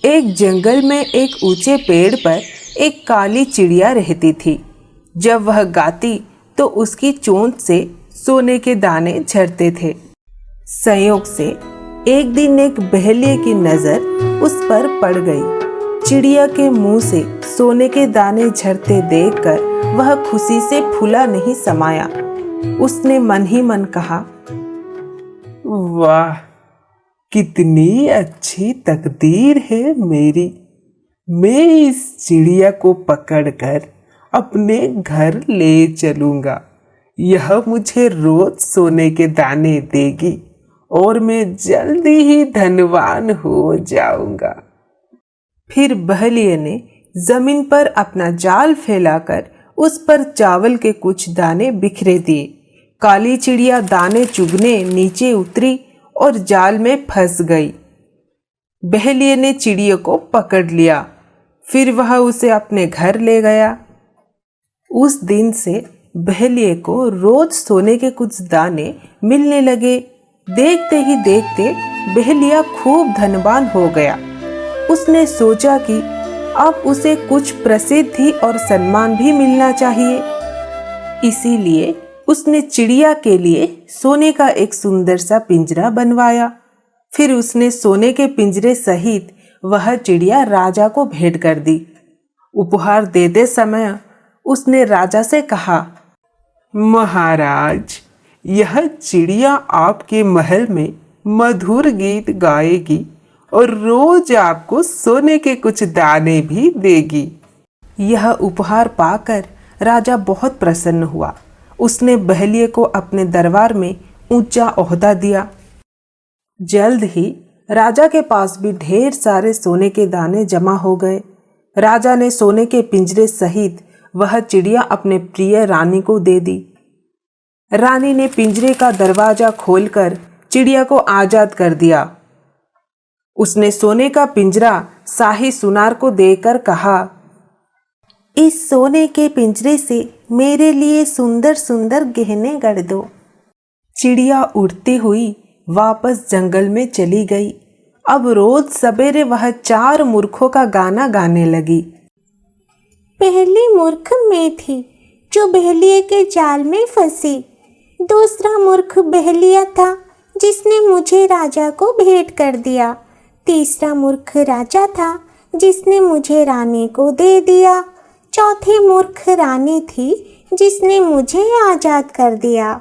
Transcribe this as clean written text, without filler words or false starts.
एक जंगल में एक ऊंचे पेड़ पर एक काली चिड़िया रहती थी। जब वह गाती तो उसकी चोंच से सोने के दाने झरते थे। संयोग से एक दिन एक बहेलिए की नजर उस पर पड़ गई। चिड़िया के मुंह से सोने के दाने झरते देखकर वह खुशी से फूला नहीं समाया। उसने मन ही मन कहा, वाह, कितनी अच्छी तकदीर है मेरी। मैं इस चिड़िया को पकड़कर अपने घर ले चलूंगा। यह मुझे रोज सोने के दाने देगी और मैं जल्दी ही धनवान हो जाऊंगा। फिर बहेलिए ने जमीन पर अपना जाल फैलाकर उस पर चावल के कुछ दाने बिखरे दिए। काली चिड़िया दाने चुगने नीचे उतरी और जाल में फंस गई। बहेलिए ने चिड़िया को पकड़ लिया। फिर वह उसे अपने घर ले गया। उस दिन से बहेलिए को रोज सोने के कुछ दाने मिलने लगे। देखते ही देखते बहेलिया खूब धनवान हो गया। उसने सोचा कि अब उसे कुछ प्रसिद्धि और सम्मान भी मिलना चाहिए। इसीलिए उसने चिड़िया के लिए सोने का एक सुंदर सा पिंजरा बनवाया। फिर उसने सोने के पिंजरे सहित वह चिड़िया राजा को भेंट कर दी। उपहार देते समय उसने राजा से कहा, महाराज, यह चिड़िया आपके महल में मधुर गीत गाएगी और रोज आपको सोने के कुछ दाने भी देगी। यह उपहार पाकर राजा बहुत प्रसन्न हुआ। उसने बहेलिए को अपने दरबार में ऊंचा ओहदा दिया। जल्द ही राजा के पास भी ढेर सारे सोने के दाने जमा हो गए। राजा ने सोने के पिंजरे सहित वह चिड़िया अपने प्रिय रानी को दे दी। रानी ने पिंजरे का दरवाजा खोलकर चिड़िया को आजाद कर दिया। उसने सोने का पिंजरा शाही सुनार को देकर कहा, इस सोने के पिंजरे से मेरे लिए सुंदर सुंदर गहने गढ़ दो। चिड़िया उड़ती हुई वापस जंगल में चली गई। अब रोज सवेरे वह 4 मूर्खों का गाना गाने लगी। पहली मूर्ख मैं थी जो बहेलिए के जाल में फंसी। दूसरा मूर्ख बहेलिया था जिसने मुझे राजा को भेंट कर दिया। तीसरा मूर्ख राजा था जिसने मुझे रानी को दे दिया। चौथी मूर्ख रानी थी जिसने मुझे आजाद कर दिया।